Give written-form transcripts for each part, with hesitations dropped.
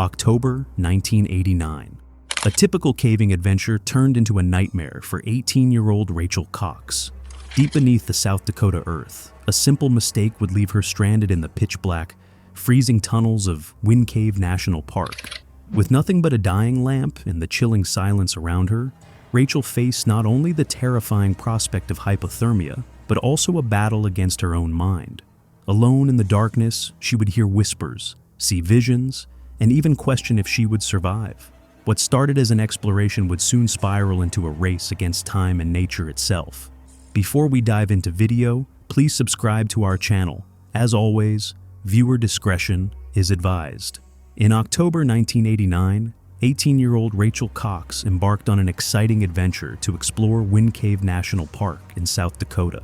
October 1989. A typical caving adventure turned into a nightmare for 18-year-old Rachel Cox. Deep beneath the South Dakota earth, a simple mistake would leave her stranded in the pitch-black, freezing tunnels of Wind Cave National Park. With nothing but a dying lamp and the chilling silence around her, Rachel faced not only the terrifying prospect of hypothermia, but also a battle against her own mind. Alone in the darkness, she would hear whispers, see visions, and even question if she would survive. What started as an exploration would soon spiral into a race against time and nature itself. Before we dive into video, please subscribe to our channel. As always, viewer discretion is advised. In October 1989, 18-year-old Rachel Cox embarked on an exciting adventure to explore Wind Cave National Park in South Dakota.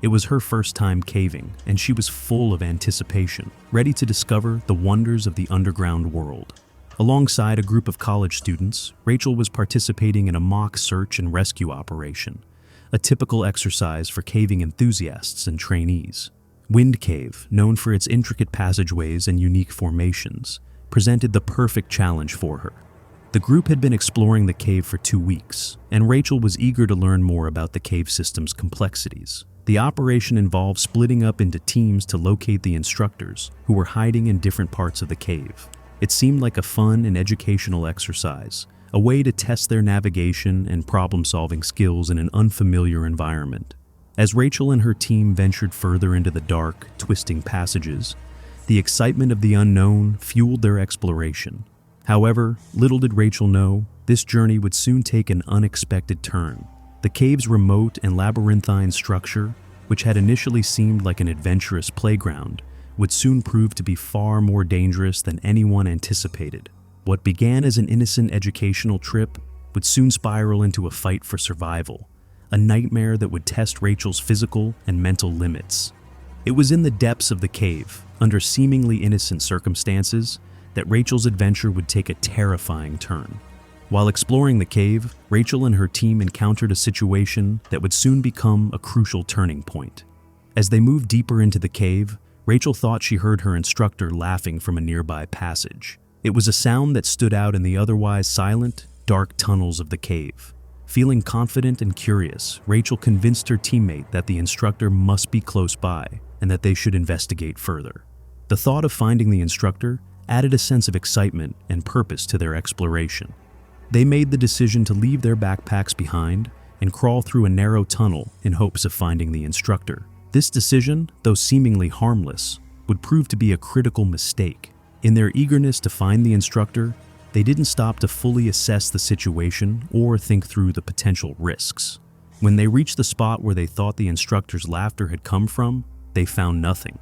It was her first time caving, and she was full of anticipation, ready to discover the wonders of the underground world. Alongside a group of college students, Rachel was participating in a mock search and rescue operation, a typical exercise for caving enthusiasts and trainees. Wind Cave, known for its intricate passageways and unique formations, presented the perfect challenge for her. The group had been exploring the cave for 2 weeks, and Rachel was eager to learn more about the cave system's complexities. The operation involved splitting up into teams to locate the instructors who were hiding in different parts of the cave. It seemed like a fun and educational exercise, a way to test their navigation and problem-solving skills in an unfamiliar environment. As Rachel and her team ventured further into the dark, twisting passages, the excitement of the unknown fueled their exploration. However, little did Rachel know, this journey would soon take an unexpected turn. The cave's remote and labyrinthine structure, which had initially seemed like an adventurous playground, would soon prove to be far more dangerous than anyone anticipated. What began as an innocent educational trip would soon spiral into a fight for survival, a nightmare that would test Rachel's physical and mental limits. It was in the depths of the cave, under seemingly innocent circumstances, that Rachel's adventure would take a terrifying turn. While exploring the cave, Rachel and her team encountered a situation that would soon become a crucial turning point. As they moved deeper into the cave, Rachel thought she heard her instructor laughing from a nearby passage. It was a sound that stood out in the otherwise silent, dark tunnels of the cave. Feeling confident and curious, Rachel convinced her teammate that the instructor must be close by and that they should investigate further. The thought of finding the instructor added a sense of excitement and purpose to their exploration. They made the decision to leave their backpacks behind and crawl through a narrow tunnel in hopes of finding the instructor. This decision, though seemingly harmless, would prove to be a critical mistake. In their eagerness to find the instructor, they didn't stop to fully assess the situation or think through the potential risks. When they reached the spot where they thought the instructor's laughter had come from, they found nothing.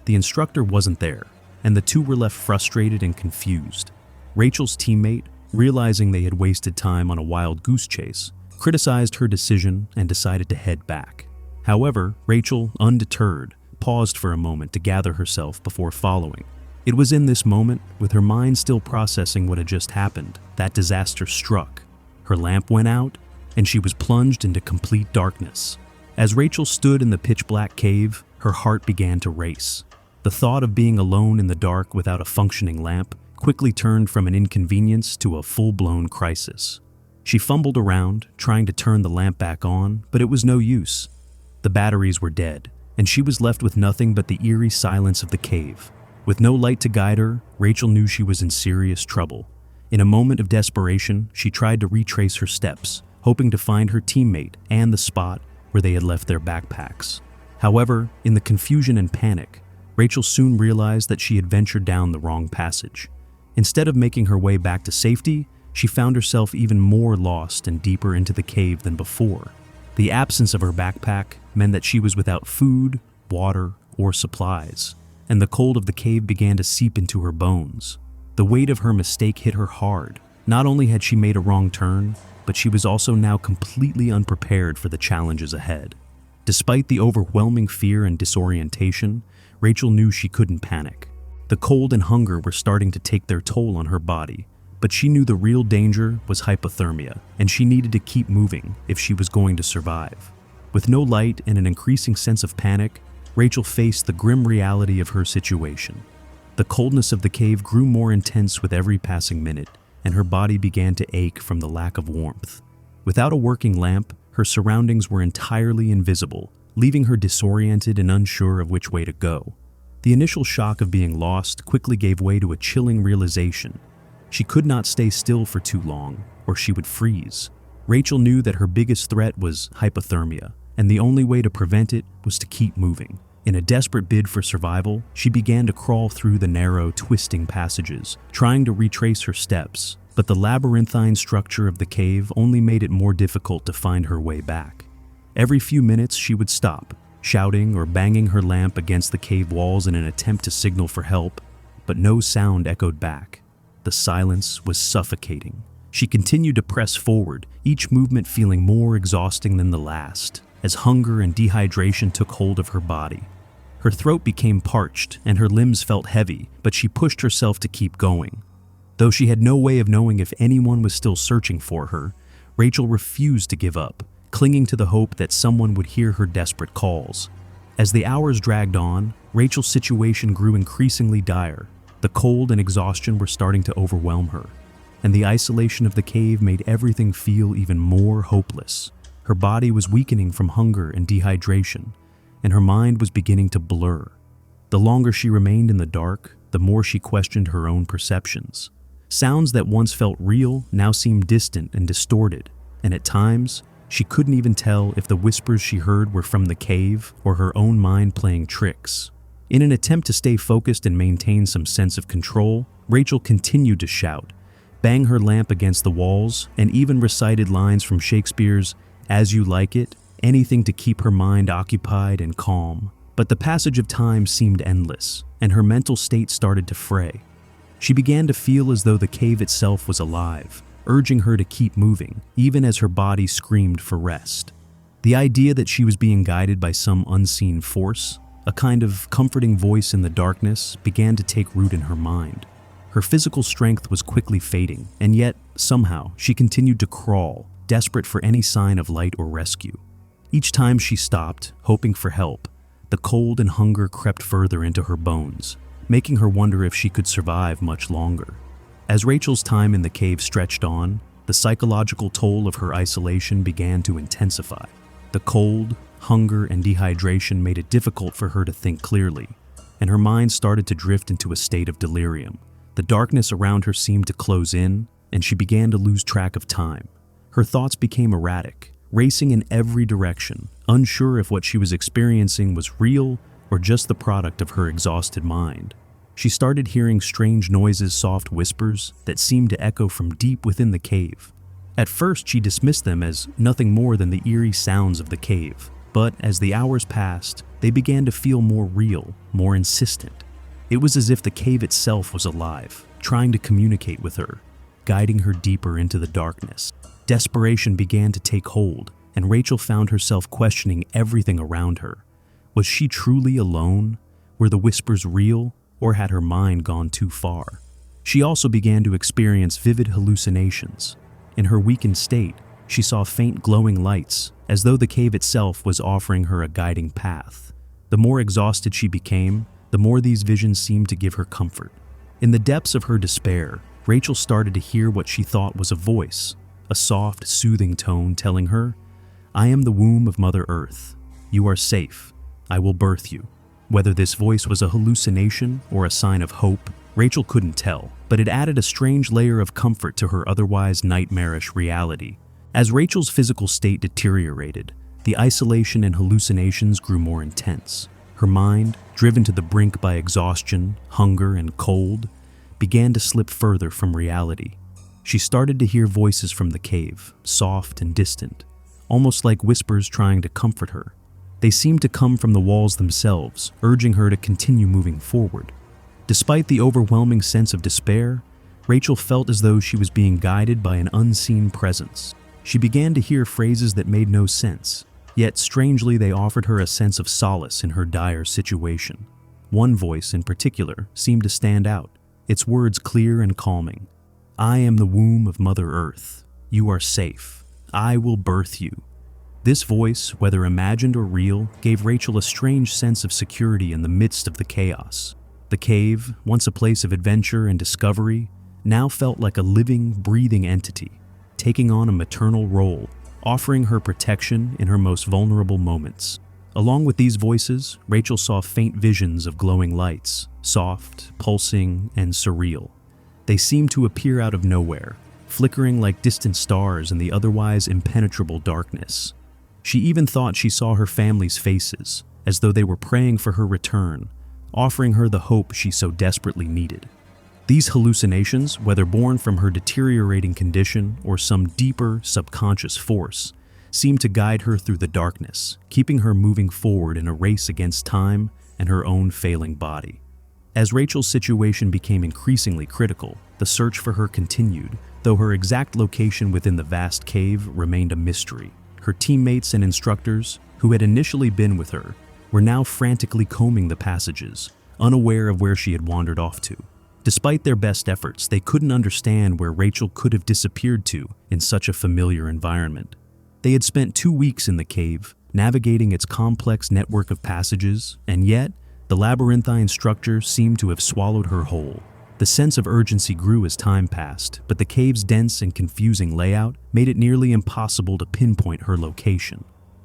The instructor wasn't there, and the two were left frustrated and confused. Rachel's teammate, realizing they had wasted time on a wild goose chase, criticized her decision and decided to head back. However, Rachel, undeterred, paused for a moment to gather herself before following. It was in this moment, with her mind still processing what had just happened, that disaster struck. Her lamp went out, and she was plunged into complete darkness. As Rachel stood in the pitch-black cave, her heart began to race. The thought of being alone in the dark without a functioning lamp quickly turned from an inconvenience to a full-blown crisis. She fumbled around, trying to turn the lamp back on, but it was no use. The batteries were dead, and she was left with nothing but the eerie silence of the cave. With no light to guide her, Rachel knew she was in serious trouble. In a moment of desperation, she tried to retrace her steps, hoping to find her teammate and the spot where they had left their backpacks. However, in the confusion and panic, Rachel soon realized that she had ventured down the wrong passage. Instead of making her way back to safety, she found herself even more lost and deeper into the cave than before. The absence of her backpack meant that she was without food, water, or supplies, and the cold of the cave began to seep into her bones. The weight of her mistake hit her hard. Not only had she made a wrong turn, but she was also now completely unprepared for the challenges ahead. Despite the overwhelming fear and disorientation, Rachel knew she couldn't panic. The cold and hunger were starting to take their toll on her body, but she knew the real danger was hypothermia, and she needed to keep moving if she was going to survive. With no light and an increasing sense of panic, Rachel faced the grim reality of her situation. The coldness of the cave grew more intense with every passing minute, and her body began to ache from the lack of warmth. Without a working lamp, her surroundings were entirely invisible, leaving her disoriented and unsure of which way to go. The initial shock of being lost quickly gave way to a chilling realization. She could not stay still for too long, or she would freeze. Rachel knew that her biggest threat was hypothermia, and the only way to prevent it was to keep moving. In a desperate bid for survival, she began to crawl through the narrow, twisting passages, trying to retrace her steps, but the labyrinthine structure of the cave only made it more difficult to find her way back. Every few minutes she would stop, shouting or banging her lamp against the cave walls in an attempt to signal for help, but no sound echoed back. The silence was suffocating. She continued to press forward, each movement feeling more exhausting than the last, as hunger and dehydration took hold of her body. Her throat became parched and her limbs felt heavy, but she pushed herself to keep going. Though she had no way of knowing if anyone was still searching for her, Rachel refused to give up, clinging to the hope that someone would hear her desperate calls. As the hours dragged on, Rachel's situation grew increasingly dire. The cold and exhaustion were starting to overwhelm her, and the isolation of the cave made everything feel even more hopeless. Her body was weakening from hunger and dehydration, and her mind was beginning to blur. The longer she remained in the dark, the more she questioned her own perceptions. Sounds that once felt real now seemed distant and distorted, and at times, she couldn't even tell if the whispers she heard were from the cave or her own mind playing tricks. In an attempt to stay focused and maintain some sense of control, Rachel continued to shout, bang her lamp against the walls, and even recited lines from Shakespeare's "As You Like It," anything to keep her mind occupied and calm. But the passage of time seemed endless, and her mental state started to fray. She began to feel as though the cave itself was alive, urging her to keep moving, even as her body screamed for rest. The idea that she was being guided by some unseen force, a kind of comforting voice in the darkness, began to take root in her mind. Her physical strength was quickly fading, and yet, somehow, she continued to crawl, desperate for any sign of light or rescue. Each time she stopped, hoping for help, the cold and hunger crept further into her bones, making her wonder if she could survive much longer. As Rachel's time in the cave stretched on, the psychological toll of her isolation began to intensify. The cold, hunger, and dehydration made it difficult for her to think clearly, and her mind started to drift into a state of delirium. The darkness around her seemed to close in, and she began to lose track of time. Her thoughts became erratic, racing in every direction, unsure if what she was experiencing was real or just the product of her exhausted mind. She started hearing strange noises, soft whispers that seemed to echo from deep within the cave. At first, she dismissed them as nothing more than the eerie sounds of the cave, but as the hours passed, they began to feel more real, more insistent. It was as if the cave itself was alive, trying to communicate with her, guiding her deeper into the darkness. Desperation began to take hold, and Rachel found herself questioning everything around her. Was she truly alone? Were the whispers real, or had her mind gone too far? She also began to experience vivid hallucinations. In her weakened state, she saw faint glowing lights, as though the cave itself was offering her a guiding path. The more exhausted she became, the more these visions seemed to give her comfort. In the depths of her despair, Rachel started to hear what she thought was a voice, a soft, soothing tone telling her, "I am the womb of Mother Earth. You are safe. I will birth you." Whether this voice was a hallucination or a sign of hope, Rachel couldn't tell, but it added a strange layer of comfort to her otherwise nightmarish reality. As Rachel's physical state deteriorated, the isolation and hallucinations grew more intense. Her mind, driven to the brink by exhaustion, hunger, and cold, began to slip further from reality. She started to hear voices from the cave, soft and distant, almost like whispers trying to comfort her. They seemed to come from the walls themselves, urging her to continue moving forward. Despite the overwhelming sense of despair, Rachel felt as though she was being guided by an unseen presence. She began to hear phrases that made no sense, yet strangely they offered her a sense of solace in her dire situation. One voice in particular seemed to stand out, its words clear and calming. "I am the womb of Mother Earth. You are safe. I will birth you." This voice, whether imagined or real, gave Rachel a strange sense of security in the midst of the chaos. The cave, once a place of adventure and discovery, now felt like a living, breathing entity, taking on a maternal role, offering her protection in her most vulnerable moments. Along with these voices, Rachel saw faint visions of glowing lights, soft, pulsing, and surreal. They seemed to appear out of nowhere, flickering like distant stars in the otherwise impenetrable darkness. She even thought she saw her family's faces, as though they were praying for her return, offering her the hope she so desperately needed. These hallucinations, whether born from her deteriorating condition or some deeper subconscious force, seemed to guide her through the darkness, keeping her moving forward in a race against time and her own failing body. As Rachel's situation became increasingly critical, the search for her continued, though her exact location within the vast cave remained a mystery. Her teammates and instructors, who had initially been with her, were now frantically combing the passages, unaware of where she had wandered off to. Despite their best efforts, they couldn't understand where Rachel could have disappeared to in such a familiar environment. They had spent 2 weeks in the cave, navigating its complex network of passages, and yet, the labyrinthine structure seemed to have swallowed her whole. The sense of urgency grew as time passed, but the cave's dense and confusing layout made it nearly impossible to pinpoint her location.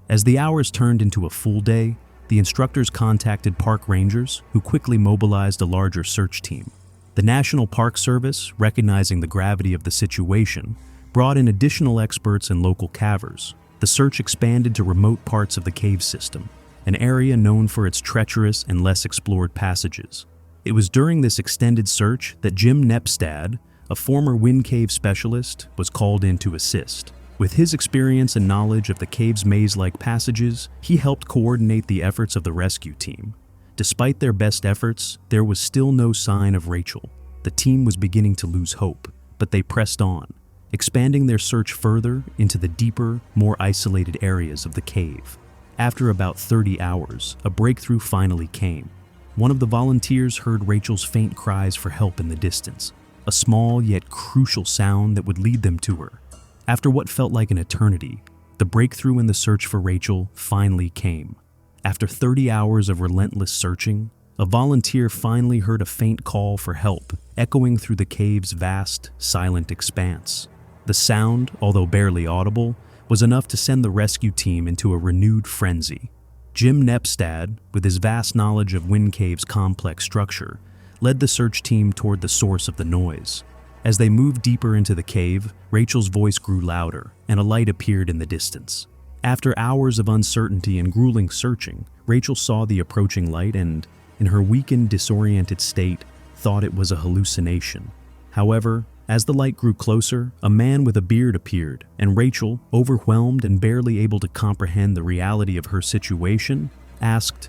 As the hours turned into a full day, the instructors contacted park rangers, who quickly mobilized a larger search team. The National Park Service, recognizing the gravity of the situation, brought in additional experts and local cavers. The search expanded to remote parts of the cave system, an area known for its treacherous and less explored passages. It was during this extended search that Jim Nepstad, a former wind cave specialist, was called in to assist. With his experience and knowledge of the cave's maze-like passages, he helped coordinate the efforts of the rescue team. Despite their best efforts, there was still no sign of Rachel. The team was beginning to lose hope, but they pressed on, expanding their search further into the deeper, more isolated areas of the cave. After about 30 hours, a breakthrough finally came. One of the volunteers heard Rachel's faint cries for help in the distance, a small yet crucial sound that would lead them to her. After what felt like an eternity, the breakthrough in the search for Rachel finally came. After 30 hours of relentless searching, a volunteer finally heard a faint call for help, echoing through the cave's vast, silent expanse. The sound, although barely audible, was enough to send the rescue team into a renewed frenzy. Jim Nepstad, with his vast knowledge of Wind Cave's complex structure, led the search team toward the source of the noise. As they moved deeper into the cave, Rachel's voice grew louder, and a light appeared in the distance. After hours of uncertainty and grueling searching, Rachel saw the approaching light and, in her weakened, disoriented state, thought it was a hallucination. However, as the light grew closer, a man with a beard appeared, and Rachel, overwhelmed and barely able to comprehend the reality of her situation, asked,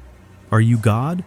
"Are you God?"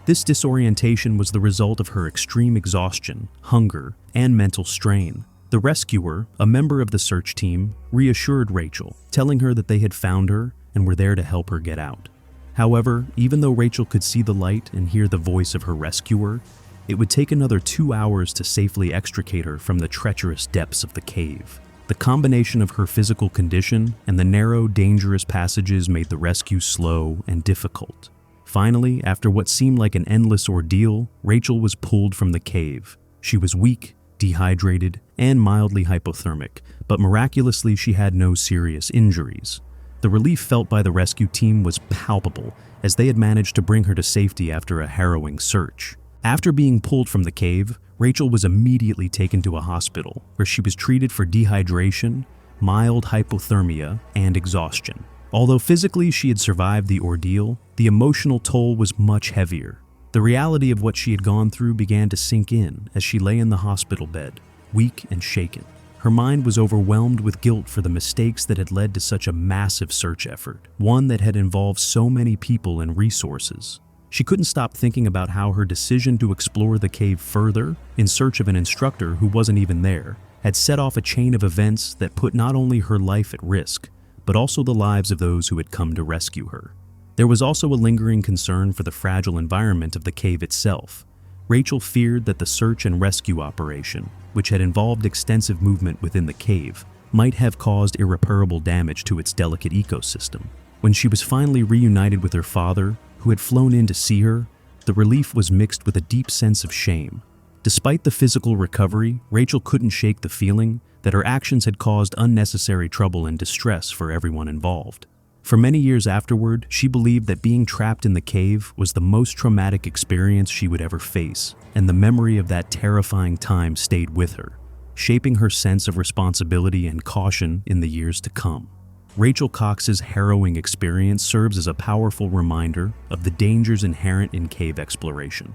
This disorientation was the result of her extreme exhaustion, hunger, and mental strain. The rescuer, a member of the search team, reassured Rachel, telling her that they had found her and were there to help her get out. However, even though Rachel could see the light and hear the voice of her rescuer, it would take another 2 hours to safely extricate her from the treacherous depths of the cave. The combination of her physical condition and the narrow, dangerous passages made the rescue slow and difficult. Finally, after what seemed like an endless ordeal, Rachel was pulled from the cave. She was weak, dehydrated, and mildly hypothermic, but miraculously she had no serious injuries. The relief felt by the rescue team was palpable, as they had managed to bring her to safety after a harrowing search. After being pulled from the cave, Rachel was immediately taken to a hospital, where she was treated for dehydration, mild hypothermia, and exhaustion. Although physically she had survived the ordeal, the emotional toll was much heavier. The reality of what she had gone through began to sink in as she lay in the hospital bed, weak and shaken. Her mind was overwhelmed with guilt for the mistakes that had led to such a massive search effort, one that had involved so many people and resources. She couldn't stop thinking about how her decision to explore the cave further, in search of an instructor who wasn't even there, had set off a chain of events that put not only her life at risk, but also the lives of those who had come to rescue her. There was also a lingering concern for the fragile environment of the cave itself. Rachel feared that the search and rescue operation, which had involved extensive movement within the cave, might have caused irreparable damage to its delicate ecosystem. When she was finally reunited with her father, who had flown in to see her, The relief was mixed with a deep sense of shame. Despite the physical recovery, Rachel couldn't shake the feeling that her actions had caused unnecessary trouble and distress for everyone involved. For many years afterward, she believed that being trapped in the cave was the most traumatic experience she would ever face, and the memory of that terrifying time stayed with her, shaping her sense of responsibility and caution in the years to come. Rachel Cox's harrowing experience serves as a powerful reminder of the dangers inherent in cave exploration.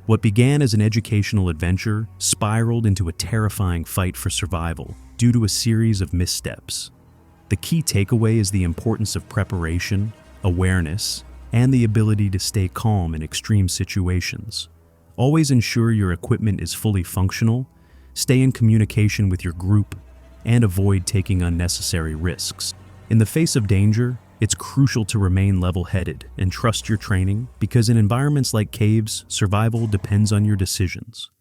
What began as an educational adventure spiraled into a terrifying fight for survival due to a series of missteps. The key takeaway is the importance of preparation, awareness, and the ability to stay calm in extreme situations. Always ensure your equipment is fully functional, stay in communication with your group, and avoid taking unnecessary risks. In the face of danger, it's crucial to remain level-headed and trust your training because in environments like caves, survival depends on your decisions.